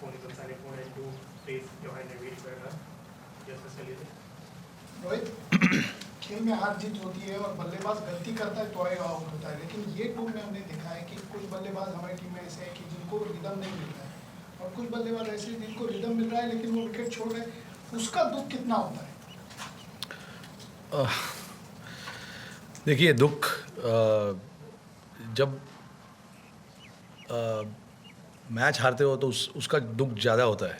only concern it wanted to place your hand and wait for a run. Just as well. Rohit, खेल में हार जीत होती है और बल्लेबाज गलती करता है तो आउट होता है, लेकिन ये टूर में हमने देखा है कि कुछ बल्लेबाज हमारी टीम में ऐसे हैं कि जिनको रिदम नहीं मिलता है और कुछ बल्लेबाज ऐसे हैं जिनको रिदम मिल रहा है लेकिन वो विकेट छोड़ रहे हैं, उसका दुख कितना होता है? देखिए, दुख जब मैच हारते हो तो उसका दुख ज़्यादा होता है.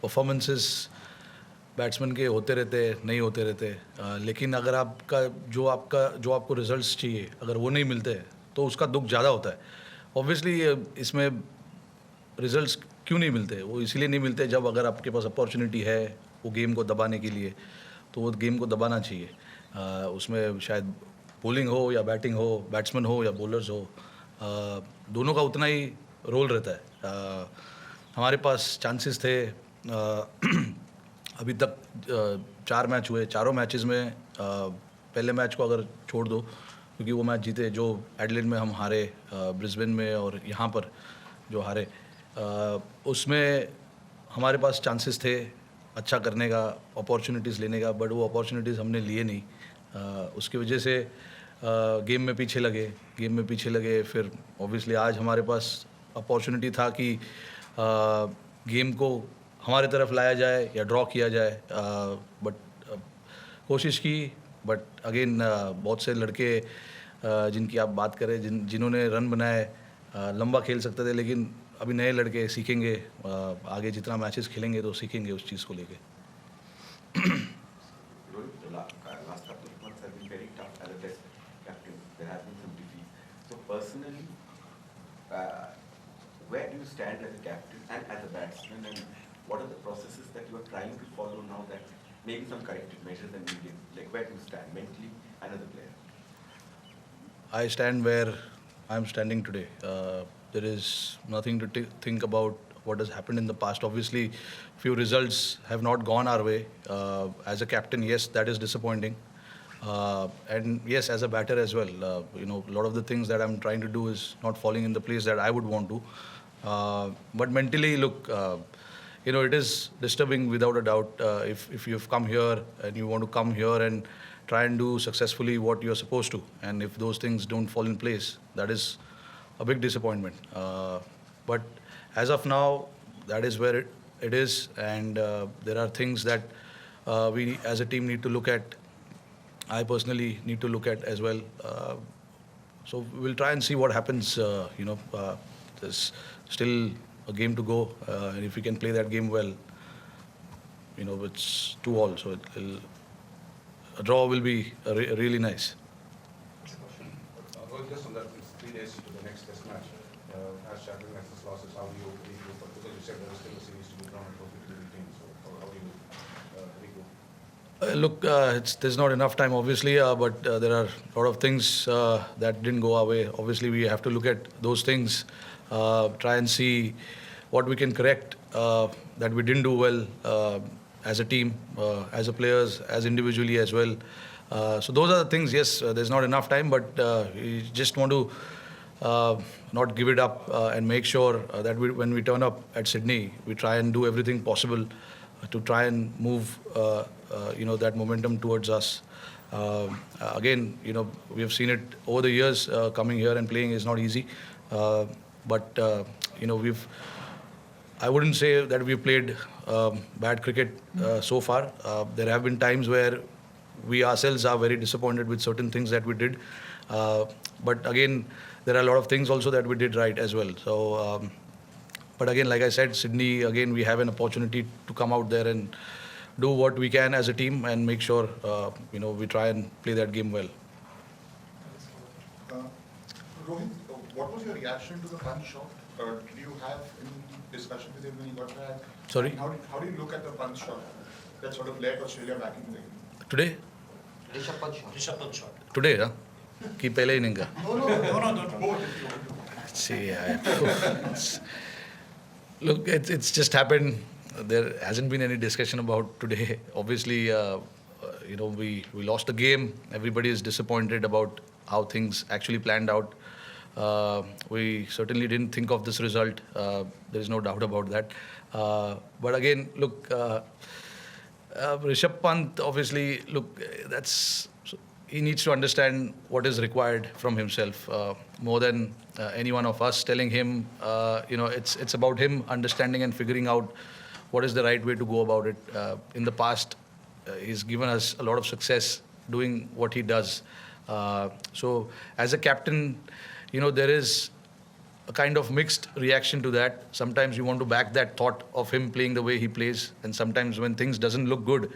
परफॉर्मेंसेस बैट्समैन के होते रहते, नहीं होते रहते, लेकिन अगर जो आपको रिजल्ट्स चाहिए अगर वो नहीं मिलते तो उसका दुख ज़्यादा होता है. ऑब्वियसली इसमें रिजल्ट्स क्यों नहीं मिलते, वो इसलिए नहीं मिलते जब अगर आपके पास अपॉर्चुनिटी है वो गेम को दबाने के लिए तो वो गेम को दबाना चाहिए. उसमें शायद बॉलिंग हो या बैटिंग हो, बैट्समैन हो या बॉलर्स हो, दोनों का उतना ही रोल रहता है. हमारे पास चांसेस थे. अभी तक 4 मैच हुए, चारों मैचेस में पहले मैच को अगर छोड़ दो क्योंकि वो मैच जीते जो एडलेड में हम हारे, ब्रिस्बेन में और यहाँ पर जो हारे, उसमें हमारे पास चांसेस थे अच्छा करने का, अपॉर्चुनिटीज़ लेने का, बट वो अपॉर्चुनिटीज़ हमने लिए नहीं. उसकी वजह से गेम में पीछे लगे. फिर ऑब्वियसली आज हमारे पास अपॉर्चुनिटी था कि गेम को हमारे तरफ लाया जाए या ड्रॉ किया जाए, बट कोशिश की. बट अगेन बहुत से लड़के जिनकी आप बात करें, जिन्होंने रन बनाए, लंबा खेल सकते थे, लेकिन अभी नए लड़के सीखेंगे, आगे जितना मैचेस खेलेंगे तो सीखेंगे उस चीज़ को लेके. Personally, where do you stand as a captain and as a batsman, and what are the processes that you are trying to follow now that maybe some corrective measures are needed? Like, where do you stand mentally and as a player? I stand where I'm standing today. There is nothing to think about what has happened in the past. Obviously, few results have not gone our way. As a captain, yes, that is disappointing. And yes, as a batter as well, a lot of the things that I'm trying to do is not falling in the place that I would want to. But mentally, look, it is disturbing without a doubt. If you've come here and you want to come here and try and do successfully what you're supposed to, and if those things don't fall in place, that is a big disappointment. But as of now, that is where it is, and there are things that we as a team need to look at. I personally need to look at as well. So we'll try and see what happens. There's still a game to go, and if we can play that game well, it's 2-2. So a draw will be really nice. Just on that, it's 3 days to the next test match. As champion matches losses, how do you regroup? Because you said there is still a series to be drawn and trophy to be retained. So how do you regroup? Look, there's not enough time, obviously, but there are a lot of things that didn't go our way. Obviously, we have to look at those things, try and see what we can correct that we didn't do well as a team, as a players, as individually as well. So those are the things. Yes, there's not enough time, but we just want to not give it up and make sure that when we turn up at Sydney, we try and do everything possible to try and move that momentum towards us. Again, we have seen it over the years. Coming here and playing is not easy, but I wouldn't say that we've played bad cricket so far. There have been times where we ourselves are very disappointed with certain things that we did, but again, there are a lot of things also that we did right as well. So. But again, like I said, Sydney, again, we have an opportunity to come out there and do what we can as a team and make sure, we try and play that game well. Rohit, what was your reaction to the punch shot? Did you have any discussion with him when he got that? Sorry? How do you look at the punch shot that sort of led Australia back in the game? Today? Rishabh Pant shot. Today, huh? Ki pehle inning ka? No. Both if you want to. See, look, it's just happened. There hasn't been any discussion about today. Obviously, we lost the game. Everybody is disappointed about how things actually planned out. We certainly didn't think of this result. There is no doubt about that. But again, look, Rishabh Pant, obviously, look, he needs to understand what is required from himself more than any one of us telling him. It's about him understanding and figuring out what is the right way to go about it. In the past, he's given us a lot of success doing what he does. So as a captain, there is a kind of mixed reaction to that. Sometimes you want to back that thought of him playing the way he plays, and sometimes when things doesn't look good,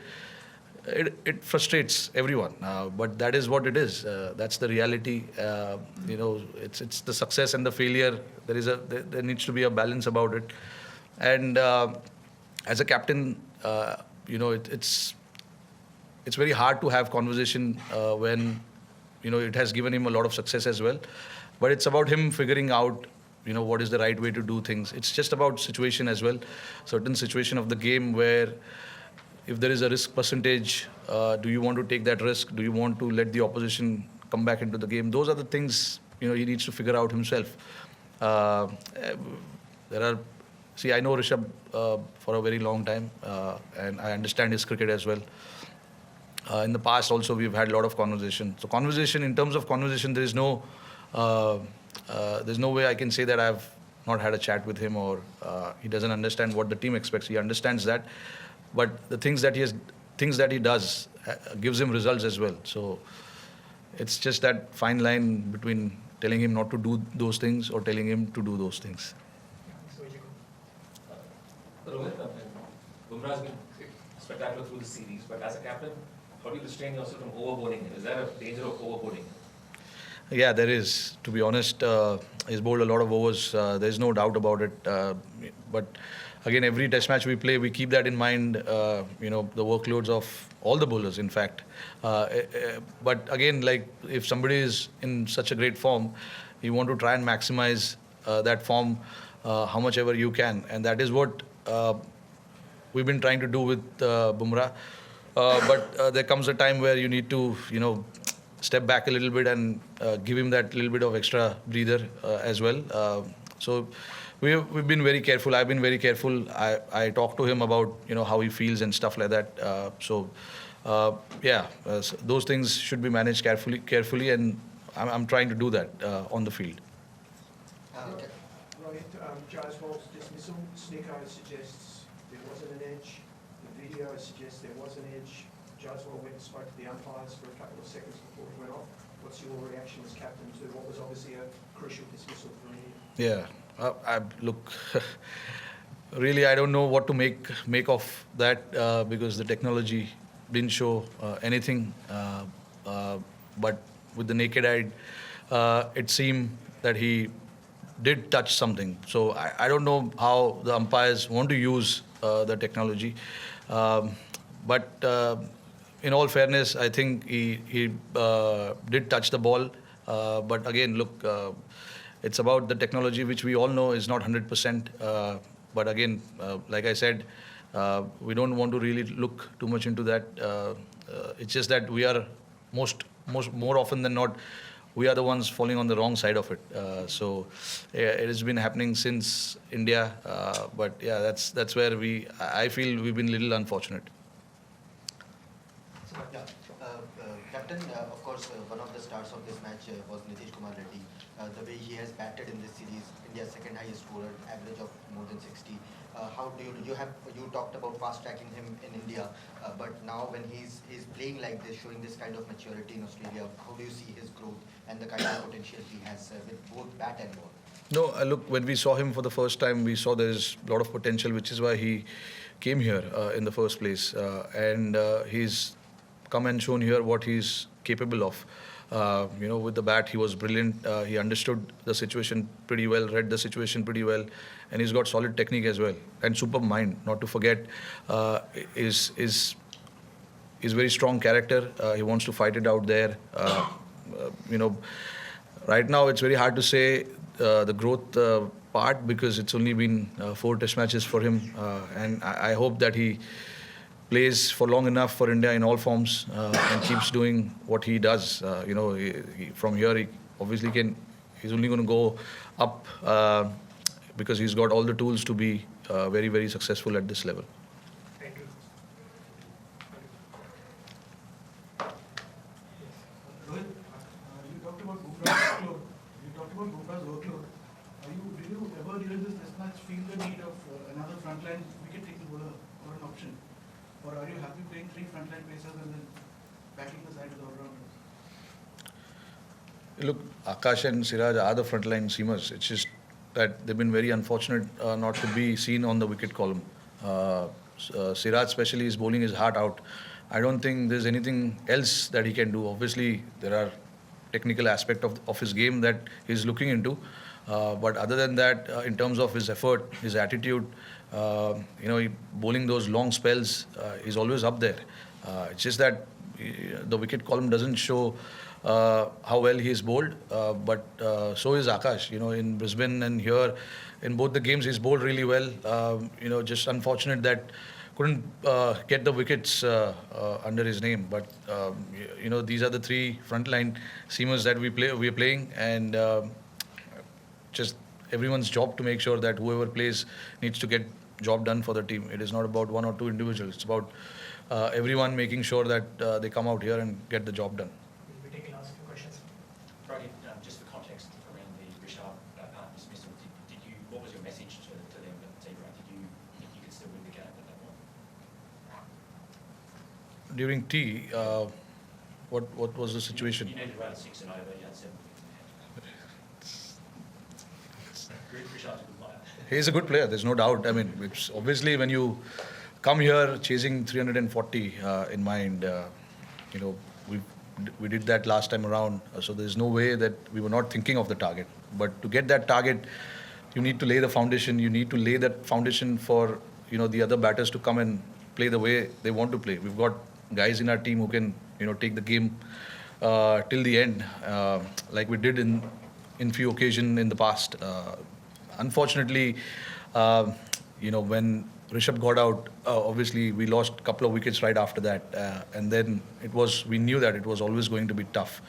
it frustrates everyone. But that is what it is. That's the reality. It's the success and the failure. There needs to be a balance about it. And as a captain, it's very hard to have conversation when it has given him a lot of success as well. But it's about him figuring out what is the right way to do things. It's just about situation as well. Certain situation of the game where if there is a risk percentage, do you want to take that risk? Do you want to let the opposition come back into the game? Those are the things he needs to figure out himself. I know Rishabh for a very long time, and I understand his cricket as well. In the past also we've had a lot of conversation. So in terms of conversation, there's no way I can say that I've not had a chat with him or he doesn't understand what the team expects. He understands that, but the things that he does gives him results as well. So it's just that fine line between telling him not to do those things or telling him to do those things. Rohit, Bumrah has been spectacular through the series, but as a captain, how do you restrain yourself from overboarding him? Is there a danger of overboarding? Yeah, there is. To be honest, he's bowled a lot of overs. There's no doubt about it. But again, every test match we play, we keep that in mind, the workloads of all the bowlers, in fact. But again, like if somebody is in such a great form, you want to try and maximize that form how much ever you can. And that is what we've been trying to do with Bumrah. But there comes a time where you need to, step back a little bit and give him that little bit of extra breather as well. So we've been very careful. I've been very careful. I talk to him about how he feels and stuff like that. Those things should be managed carefully, and I'm trying to do that on the field. Rohit, Jaiswal's dismissal, Sneeko suggests there wasn't an edge. The video suggests there was an edge. Jaiswal went and spoke to the umpires for a couple of seconds before it went off. What's your reaction as captain to what was obviously a crucial dismissal from you? Yeah, look, really I don't know what to make of that because the technology didn't show anything. But with the naked eye, it seemed that he did touch something. So I don't know how the umpires want to use the technology. But in all fairness, I think he did touch the ball. But again, look, it's about the technology, which we all know is not 100%. But again, like I said, we don't want to really look too much into that. It's just that we are more often than not, we are the ones falling on the wrong side of it. It has been happening since India. But yeah, that's where I feel we've been a little unfortunate. Captain, of course, one of the stars of this match was Nitish Kumar Reddy. The way he has batted in this series, India's second highest scorer, average of more than 60. How do you talked about fast tracking him in India, but now when he's playing like this, showing this kind of maturity in Australia, how do you see his growth and the kind of potential he has with both bat and ball? No, look, when we saw him for the first time, we saw there's a lot of potential, which is why he came here in the first place. And he's come and shown here what he's capable of. With the bat, he was brilliant. He understood the situation pretty well, read the situation pretty well, and he's got solid technique as well. And superb mind, not to forget, is very strong character. He wants to fight it out there. Right now it's very hard to say the growth part because it's only been 4 test matches for him, and I hope that he plays for long enough for India in all forms and keeps doing what he does. From here he obviously can He's only going to go up because he's got all the tools to be very, very successful at this level. Thank you. Rohit, you talked about Bumrah's workload. Did you ever during this test match feel the need of another frontline wicket-taking bowler or an option? Or are you happy playing 3 frontline pacers and then backing the side with all-rounders? Look, Akash and Siraj are the frontline seamers. It's just that they've been very unfortunate not to be seen on the wicket column. Siraj especially is bowling his heart out. I don't think there's anything else that he can do. Obviously, there are technical aspect of his game that he's looking into. But other than that, in terms of his effort, his attitude, bowling those long spells, he's always up there. It's just that the wicket column doesn't show how well he is bowled, but so is Akash. In Brisbane and here, in both the games, he's bowled really well. Just unfortunate that couldn't get the wickets under his name. But these are the 3 frontline seamers that we're playing, and just everyone's job to make sure that whoever plays needs to get job done for the team. It is not about 1 or 2 individuals. It's about everyone making sure that they come out here and get the job done. We'll be taking last few questions. Rohit, just for context around the Rishabh Pant dismissal, what was your message to them at T-Grade? Did you think you could still win the game at that point? During T, what was the situation? You needed around 6 and over, you had 7. Rishabh's a good player. He's a good player, there's no doubt. I mean, it's obviously when you come here chasing 340 in mind, we did that last time around, so there's no way that we were not thinking of the target. But to get that target, you need to lay the foundation. You need to lay that foundation for the other batters to come and play the way they want to play. We've got guys in our team who can take the game till the end, like we did in few occasions in the past. Unfortunately, when Rishabh got out, obviously we lost a couple of wickets right after that, and then we knew that it was always going to be tough.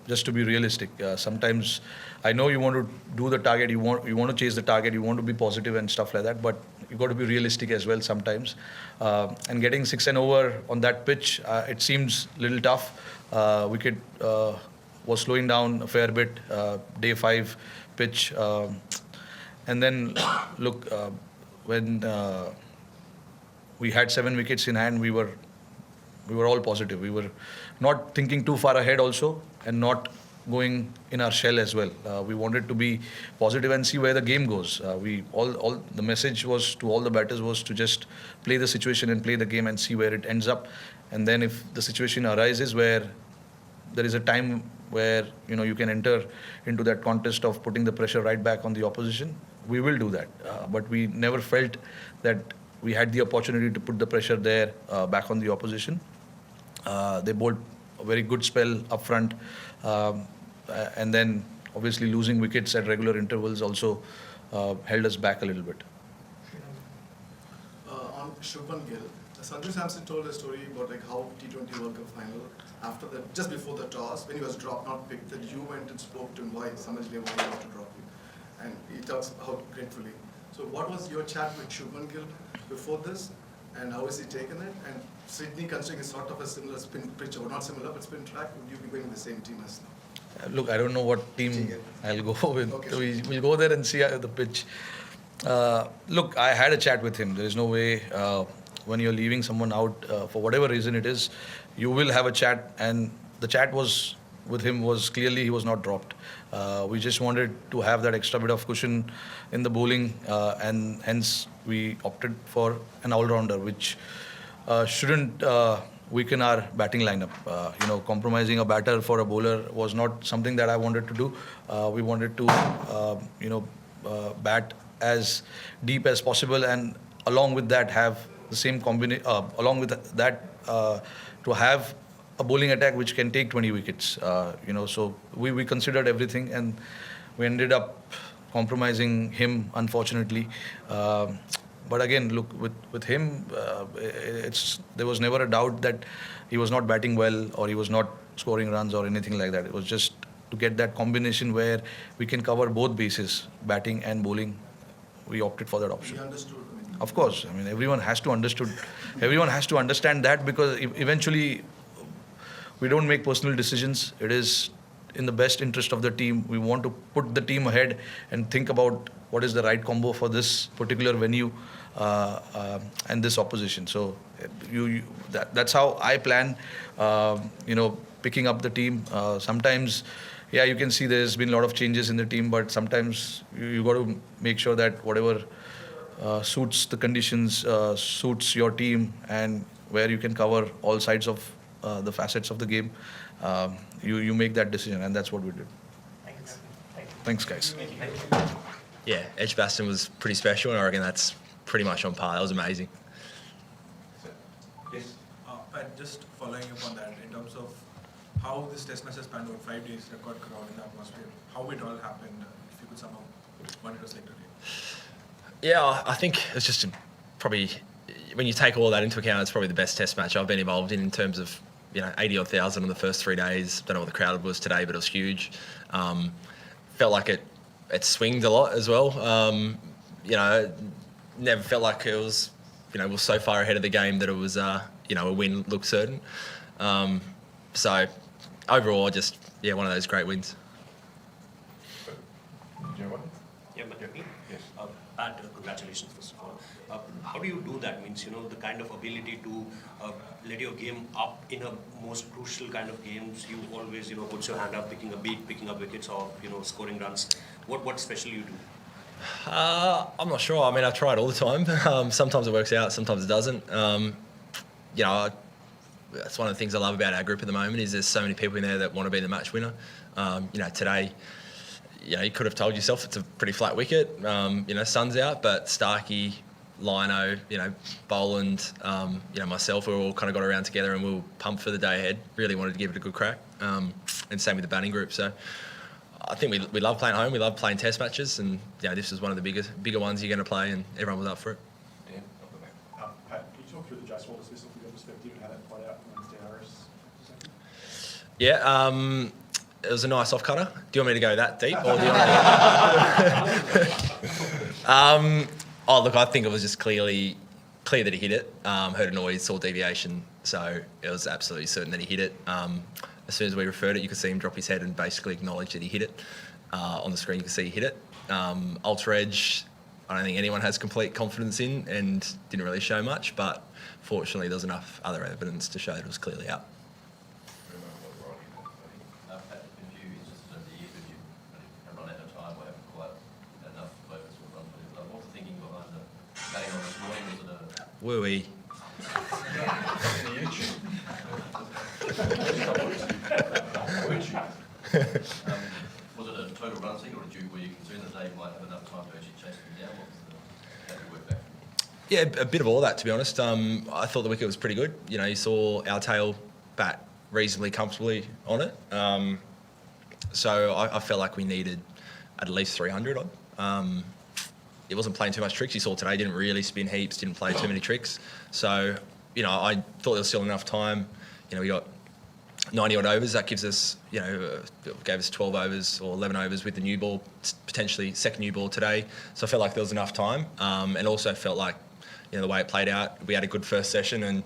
Just to be realistic, sometimes I know you want to do the target, you want to chase the target, you want to be positive and stuff like that, but you got to be realistic as well sometimes. And getting 6 and over on that pitch, it seems a little tough. Wicket was slowing down a fair bit, day 5 pitch, and then look, when we had 7 wickets in hand, we were all positive. We were not thinking too far ahead also, and not going in our shell as well. We wanted to be positive and see where the game goes. All the message was to all the batters was to just play the situation and play the game and see where it ends up. And then if the situation arises where there is a time where you can enter into that contest of putting the pressure right back on the opposition, we will do that. But we never felt that we had the opportunity to put the pressure there back on the opposition. They bowled a very good spell up front, and then obviously losing wickets at regular intervals also held us back a little bit. On Shubman Gill, Sanju Samson told a story about how T20 World Cup final, after that, just before the toss, when he was dropped, not picked, that you went and spoke to him why Samaj Lewa wanted to drop you. And he talks how gratefully. So what was your chat with Shubman Gill before this, and how has he taken it? And Sydney, considering it's sort of a similar spin pitch, or not similar, but spin track, would you be going with the same team as now? Look, I don't know what team I'll go with. Okay. We'll go there and see the pitch. Look, I had a chat with him. There is no way when you're leaving someone out for whatever reason it is, you will have a chat, and the chat with him was clearly he was not dropped. We just wanted to have that extra bit of cushion in the bowling, and hence we opted for an all-rounder, which shouldn't weaken our batting lineup. Compromising a batter for a bowler was not something that I wanted to do. We wanted to, bat as deep as possible, and along with that have the same combination. Along with that, to have a bowling attack which can take 20 wickets. So we considered everything, and we ended up compromising him, unfortunately. But again, look, with him, there was never a doubt that he was not batting well or he was not scoring runs or anything like that. It was just to get that combination where we can cover both bases, batting and bowling. We opted for that option. We understood. Of course, I mean everyone has to understand that, because eventually we don't make personal decisions. It is in the best interest of the team. We want to put the team ahead and think about what is the right combo for this particular venue and this opposition. So that's how I plan. Picking up the team. Sometimes, yeah, you can see there's been a lot of changes in the team, but sometimes you got to make sure that whatever suits the conditions, suits your team, and where you can cover all sides of the facets of the game, you make that decision, and that's what we did. Thanks. Thanks, guys. Yeah, Edgbaston was pretty special, and I reckon that's pretty much on par. That was amazing. Yes. Pat, just following up on that, in terms of how this test match has spanned over 5 days, record crowd in the atmosphere, how it all happened, if you could somehow, what it was like today. Yeah, I think it's just probably, when you take all that into account, it's probably the best test match I've been involved in terms of, 80-odd thousand on the first 3 days. Don't know what the crowd was today, but it was huge. Felt like it swinged a lot as well. Never felt like it was, was so far ahead of the game that it was, a win looked certain. So overall, just, one of those great wins. Yeah, Madhavi. Yes. Pat, congratulations first of all. How do you do that? Means, the kind of ability to let your game up in a most crucial kind of games. You always, put your hand up, picking a beat, picking up wickets, or scoring runs. What special you do? I'm not sure. I mean, I try it all the time. Sometimes it works out, sometimes it doesn't. That's one of the things I love about our group at the moment is there's so many people in there that want to be the match winner. Today, you could have told yourself it's a pretty flat wicket. Sun's out, but Starkey, Lino, Boland, myself, we all kind of got around together and we were pumped for the day ahead. Really wanted to give it a good crack. And same with the batting group. So I think we love playing home. We love playing test matches, and this is one of the bigger ones you're going to play, and everyone was up for it. Yeah. Pat, can you talk through the Jaiswal dismissal from your perspective and how that played out against DRS? Yeah, it was a nice off cutter. Do you want me to go that deep, or do you want look, I think it was just clear that he hit it. Heard a noise, saw deviation, so it was absolutely certain that he hit it. As soon as we referred it, you could see him drop his head and basically acknowledge that he hit it. On the screen, you could see he hit it. Ultra edge, I don't think anyone has complete confidence in, and didn't really show much, but fortunately there was enough other evidence to show that it was clearly out. Were we? Was it a total run thing, or were you concerned that they might have enough time to actually chase them down? How did it work back? Yeah, a bit of all that, to be honest. I thought the wicket was pretty good. You saw our tail bat reasonably comfortably on it. So I felt like we needed at least 300 odd. It wasn't playing too much tricks. You saw today, didn't really spin heaps, didn't play too many tricks. So, I thought there was still enough time. We got 90 odd overs. That gives us, gave us 12 overs or 11 overs with the new ball, potentially second new ball today. So I felt like there was enough time, and also felt like, the way it played out, we had a good first session, and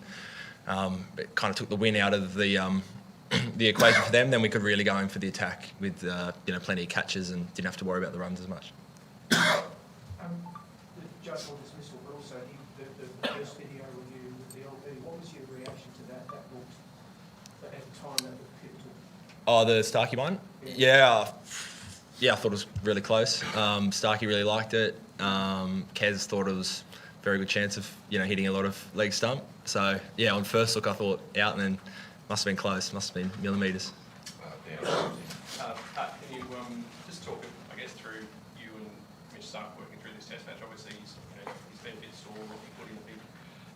it kind of took the win out of the equation for them. Then we could really go in for the attack with plenty of catches and didn't have to worry about the runs as much. The Jaiswal dismissal, but also the first video review with the LB. What was your reaction to that? That looked, at the time, that looked pivotal. Oh, the Starkey one? Yeah, I thought it was really close. Starkey really liked it. Kez thought it was a very good chance of hitting a lot of leg stump. So yeah, on first look I thought out, and then must have been close. Must have been millimetres. Pat, can you just talk, I guess, through you and Mitch Stark working through this test match? Obviously, he's been a bit sore, Rocky put in a big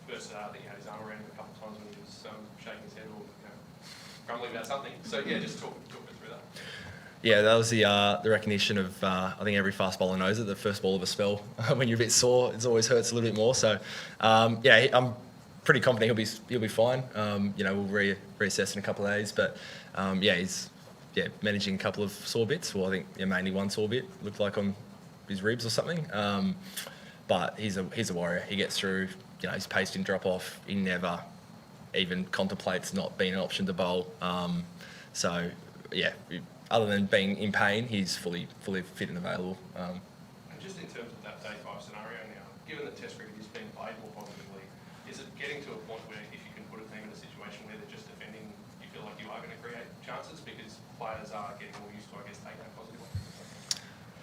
burst. I think he had his arm around him a couple of times when he was shaking his head or grumbling about something. So yeah, just talk me through that. Yeah, that was the recognition of, I think every fast bowler knows it, the first ball of a spell. When you're a bit sore, it always hurts a little bit more. So, yeah, I'm pretty confident he'll be fine. We'll reassess in a couple of days. But, yeah, he's yeah, managing a couple of sore bits. Well, I think mainly one sore bit looked like on his ribs or something. But he's a warrior. He gets through. His pace didn't drop off. He never even contemplates not being an option to bowl. So yeah, other than being in pain, he's fully fit and available. And just in terms of that day 5 scenario now, given that Test cricket is being played more positively, is it getting to a point where if you can put a team in a situation where they're just defending, you feel like you are going to create chances because players are getting more used to, I guess, taking that positively?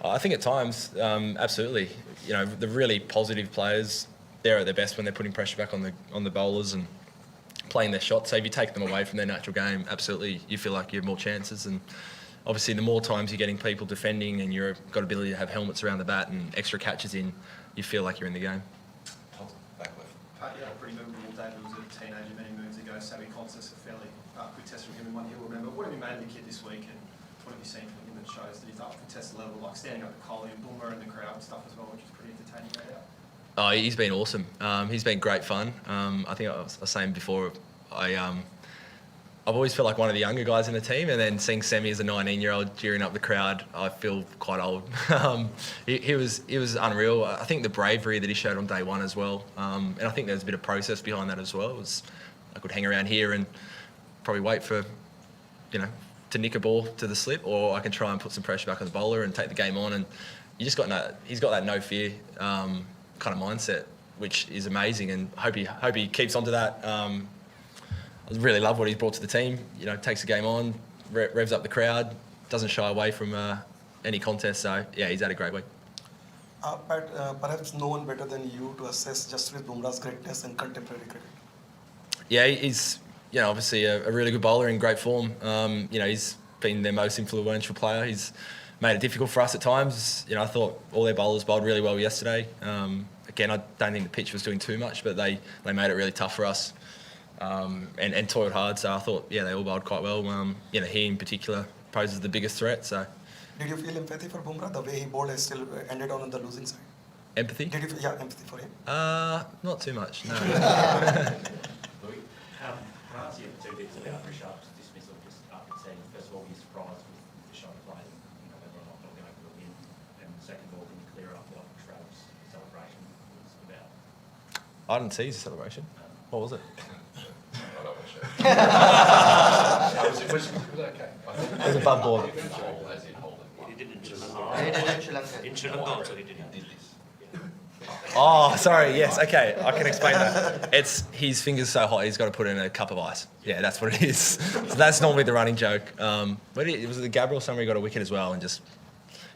I think at times, absolutely. The really positive players, they're at their best when they're putting pressure back on the bowlers and playing their shots. So if you take them away from their natural game, absolutely, you feel like you have more chances. And obviously, the more times you're getting people defending and you've got ability to have helmets around the bat and extra catches in, you feel like you're in the game. Pat, you had a pretty memorable day. There was a teenager many moons ago, Sammy Constance, a fairly quick test from him in one he'll remember. What have you made of the kid this week, and what have you seen from him that shows that he's up to test level, like standing up the collie and Boomer in the crowd and stuff as well, which is pretty entertaining no doubt. Oh, he's been awesome. He's been great fun. I think I was saying before, I've always felt like one of the younger guys in the team, and then seeing Sammy as a 19-year-old cheering up the crowd, I feel quite old. He was unreal. I think the bravery that he showed on day one as well, and I think there's a bit of process behind that as well. It was, I could hang around here and probably wait for, to nick a ball to the slip, or I can try and put some pressure back on the bowler and take the game on. And he's got that no fear kind of mindset, which is amazing, and hope he keeps on to that. I really love what he's brought to the team. Takes the game on, revs up the crowd, doesn't shy away from any contest. So yeah, he's had a great week. Pat, perhaps no one better than you to assess Jasprit Bumrah's greatness in contemporary cricket. Yeah, he's obviously a really good bowler in great form. He's been their most influential player. He's made it difficult for us at times. I thought all their bowlers bowled really well yesterday. Again, I don't think the pitch was doing too much, but they made it really tough for us. And toiled hard, so I thought, they all bowled quite well. He in particular poses the biggest threat. So, did you feel empathy for Bumrah? The way he bowled has still ended on the losing side. Empathy? Empathy for him. Not too much. No. Can I ask you two bits about Rishabh's dismissal? Just after seeing, first of all, you're surprised with the shot played, whether or not they'll go for a win, and second of all, can you clear up what Trav's celebration was about? I didn't see his celebration. What was it? Was it okay? It was above board. He did in Sri Lanka. In Sri Lanka, so he did this. Oh, sorry. Yes. Okay. I can explain that. It's his finger's so hot he's got to put in a cup of ice. Yeah, that's what it is. So that's normally the running joke. Was it the Gabriel somewhere got a wicket as well and just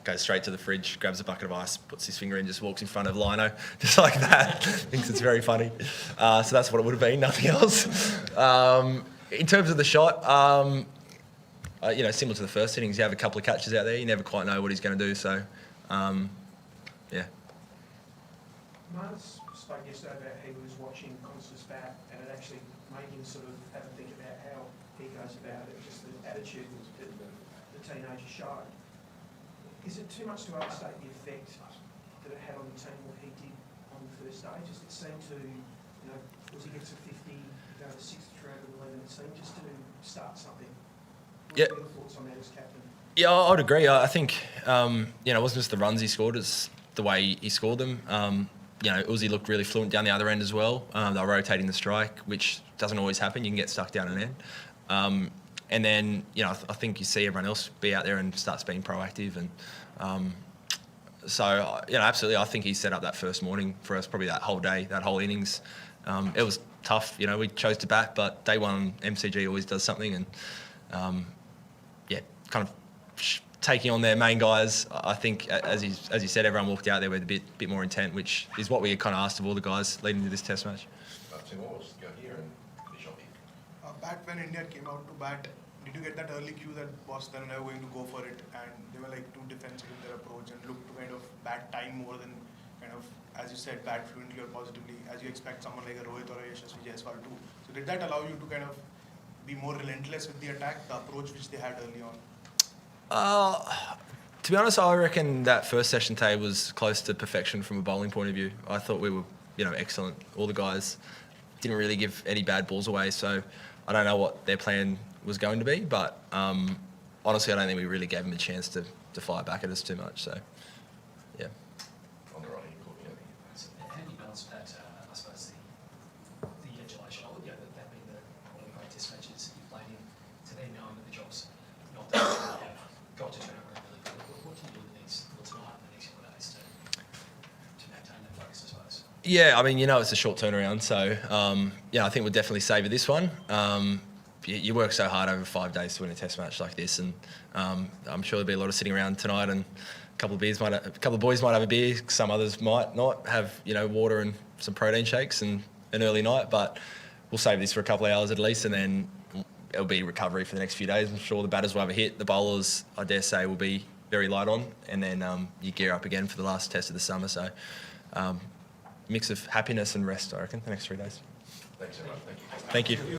goes straight to the fridge, grabs a bucket of ice, puts his finger in, just walks in front of Lino, just like that. Thinks it's very funny. So that's what it would have been, nothing else. In terms of the shot, similar to the first innings, you have a couple of catches out there, you never quite know what he's going to do. So, yeah. Mars spoke yesterday about he was watching Constance bat, and it actually made him sort of have a think about how he goes about it, just the attitude that the teenager showed. Is it too much to overstate the effect that it had on the team what he did on the first day? Just it seemed to, was he gets a 50, go to the 6th round of the 11, it seemed just to start something. What are your thoughts on that as captain? Yeah, I'd agree. I think, it wasn't just the runs he scored, it's the way he scored them. Uzi looked really fluent down the other end as well. They were rotating the strike, which doesn't always happen. You can get stuck down an end. And then, I think you see everyone else be out there and starts being proactive. And so, absolutely, I think he set up that first morning for us, probably that whole day, that whole innings. It was tough. We chose to bat, but day one, MCG always does something. And, kind of taking on their main guys. I think, as you said, everyone walked out there with a bit more intent, which is what we kind of asked of all the guys leading to this test match. Tim Walsh, go here and finish off here. Pat, when India came out to bat, did you get that early cue that was then never going to go for it, and they were like too defensive in their approach and looked to kind of bat time more than kind of, as you said, bat fluently or positively, as you expect someone like a Rohit or a Yashasvi Jaiswal to? So did that allow you to kind of be more relentless with the attack, the approach which they had early on? To be honest, I reckon that first session today was close to perfection from a bowling point of view. I thought we were, excellent. All the guys didn't really give any bad balls away, so I don't know what their plan was going to be, but I honestly, I don't think we really gave him a chance to fire back at us too much. So, yeah. On the right, So how do you balance that, I suppose, the adulation of it, that being one of the great test matches you've played in, to then knowing that the job's not done, you have got to turn around really quickly. What do you do in the next, tonight and the next couple of days to maintain that focus, I suppose? Yeah, I mean, it's a short turnaround, so yeah, I think we'll definitely savour this one. You work so hard over 5 days to win a test match like this, and I'm sure there'll be a lot of sitting around tonight, and a couple of boys might have a beer, some others might not have, water and some protein shakes and an early night, but we'll save this for a couple of hours at least, and then it'll be recovery for the next few days. I'm sure the batters will have a hit. The bowlers, I dare say, will be very light on, and then you gear up again for the last test of the summer. So mix of happiness and rest, I reckon, the next 3 days. Thanks so much. Thank you. Thank you.